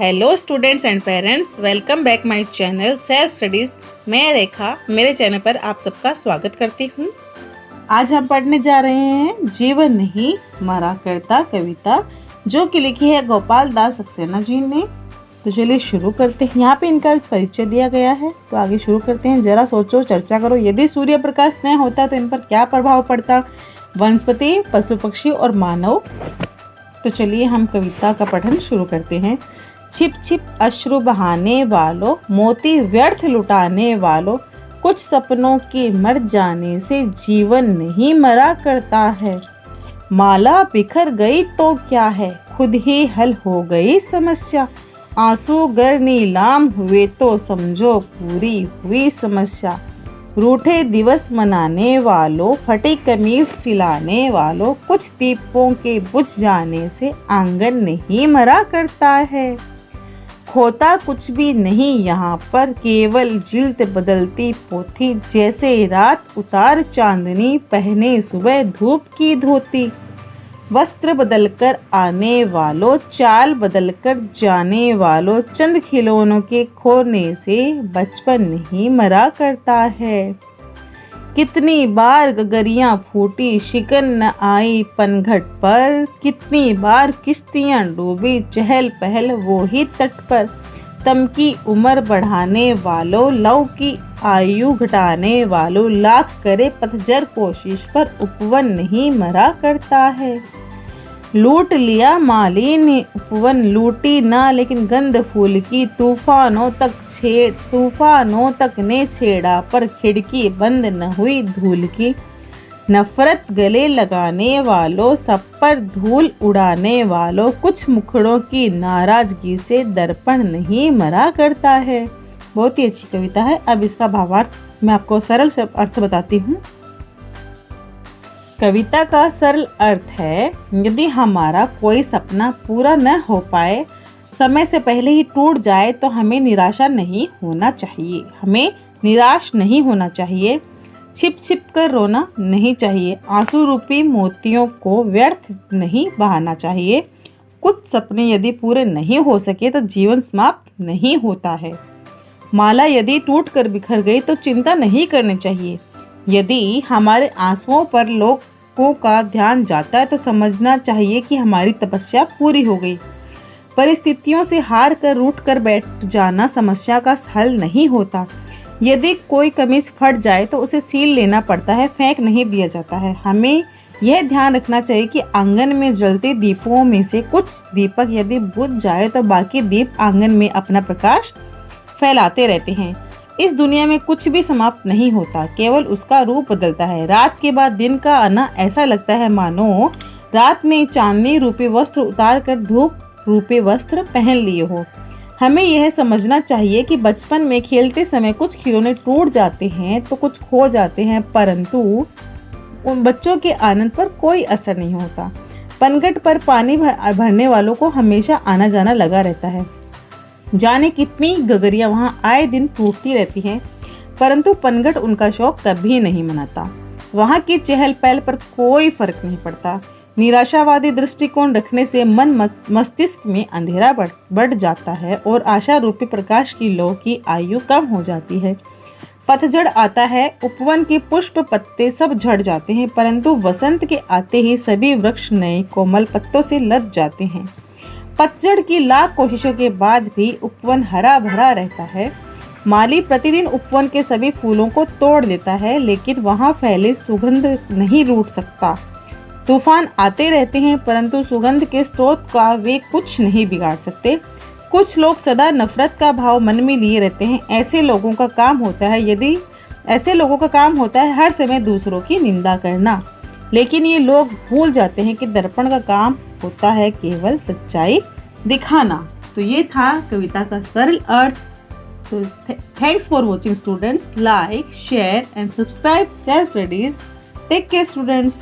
Hello students and parents, welcome back my channel self studies. मैं रेखा मेरे channel पर आप सबका स्वागत करती हूँ। आज हम पढ़ने जा रहे हैं जीवन नहीं मरा करता कविता, जो कि लिखी है गोपाल दास सक्सेना जी ने। तो चलिए शुरू करते हैं। यहाँ पे इनका परिचय दिया गया है, तो आगे शुरू करते हैं। जरा सोचो, चर्चा करो। यदि सूर्य प्रकाश न होता तो इन पर क्या प्रभाव पड़ता? वनस्पति, पशु पक्षी और मानव। तो चलिए हम कविता का पठन शुरू करते हैं। छिप छिप अश्रु बहाने वालों, मोती व्यर्थ लुटाने वालों, कुछ सपनों के मर जाने से जीवन नहीं मरा करता है। माला बिखर गई तो क्या है, खुद ही हल हो गई समस्या। आंसू गर नीलाम हुए तो समझो पूरी हुई समस्या। रूठे दिवस मनाने वालों, फटी कमीज सिलाने वालों, कुछ दीपों के बुझ जाने से आंगन नहीं मरा करता है। खोता कुछ भी नहीं यहाँ पर, केवल जिल्द बदलती पोथी। जैसे रात उतार चांदनी, पहने सुबह धूप की धोती। वस्त्र बदलकर आने वालों, चाल बदलकर जाने वालों, चंद खिलौनों के खोने से बचपन नहीं मरा करता है। कितनी बार गगरियां फूटी, शिकन न आई पनघट पर। कितनी बार किश्तियां डूबी, चहल पहल वो ही तट पर। तम की उम्र बढ़ाने वालों, लव की आयु घटाने वालों, लाख करे पतझर कोशिश पर उपवन नहीं मरा करता है। लूट लिया माली ने उपवन, लूटी ना लेकिन गंध फूल की। तूफानों तक ने छेड़ा, पर खिड़की बंद न हुई धूल की। नफरत गले लगाने वालों, सब पर धूल उड़ाने वालों, कुछ मुखड़ों की नाराजगी से दर्पण नहीं मरा करता है। बहुत ही अच्छी कविता है। अब इसका भावार्थ मैं आपको सरल अर्थ बताती हूँ। कविता का सरल अर्थ है, यदि हमारा कोई सपना पूरा न हो पाए, समय से पहले ही टूट जाए, तो हमें निराश नहीं होना चाहिए। छिप छिप कर रोना नहीं चाहिए। आंसू रूपी मोतियों को व्यर्थ नहीं बहाना चाहिए। कुछ सपने यदि पूरे नहीं हो सके तो जीवन समाप्त नहीं होता है। माला यदि टूट कर बिखर गई तो चिंता नहीं करनी चाहिए। यदि हमारे आंसुओं पर लोगों का ध्यान जाता है तो समझना चाहिए कि हमारी तपस्या पूरी हो गई। परिस्थितियों से हार कर रूठ कर बैठ जाना समस्या का हल नहीं होता। यदि कोई कमीज फट जाए तो उसे सील लेना पड़ता है, फेंक नहीं दिया जाता है। हमें यह ध्यान रखना चाहिए कि आंगन में जलते दीपों में से कुछ दीपक यदि बुझ जाए तो बाकी दीप आंगन में अपना प्रकाश फैलाते रहते हैं। इस दुनिया में कुछ भी समाप्त नहीं होता, केवल उसका रूप बदलता है। रात के बाद दिन का आना ऐसा लगता है मानो रात ने चांदनी रूपी वस्त्र उतार कर धूप रूपी वस्त्र पहन लिए हो। हमें यह समझना चाहिए कि बचपन में खेलते समय कुछ खिलौने टूट जाते हैं तो कुछ खो जाते हैं, परंतु उन बच्चों के आनंद पर कोई असर नहीं होता। पनघट पर पानी भरने वालों को हमेशा आना जाना लगा रहता है। जाने कितनी गगरियां वहां आए दिन टूटती रहती हैं, परंतु पनघट उनका शौक कभी नहीं मनाता। वहां की चहल पहल पर कोई फर्क नहीं पड़ता। निराशावादी दृष्टिकोण रखने से मन मस्तिष्क में अंधेरा बढ़ जाता है और आशा रूपी प्रकाश की लौ की आयु कम हो जाती है। पतझड़ आता है, उपवन के पुष्प पत्ते सब झड़ जाते हैं, परंतु वसंत के आते ही सभी वृक्ष नए कोमल पत्तों से लद जाते हैं। पतझड़ की लाख कोशिशों के बाद भी उपवन हरा भरा रहता है। माली प्रतिदिन उपवन के सभी फूलों को तोड़ देता है, लेकिन वहां फैले सुगंध नहीं रूठ सकता। तूफान आते रहते हैं, परंतु सुगंध के स्रोत का वे कुछ नहीं बिगाड़ सकते। कुछ लोग सदा नफरत का भाव मन में लिए रहते हैं। ऐसे लोगों का काम होता है हर समय दूसरों की निंदा करना, लेकिन ये लोग भूल जाते हैं कि दर्पण का काम होता है केवल सच्चाई दिखाना। तो ये था कविता का सरल अर्थ। तो thanks for watching students. Like, share and subscribe Self Studies. Take care students.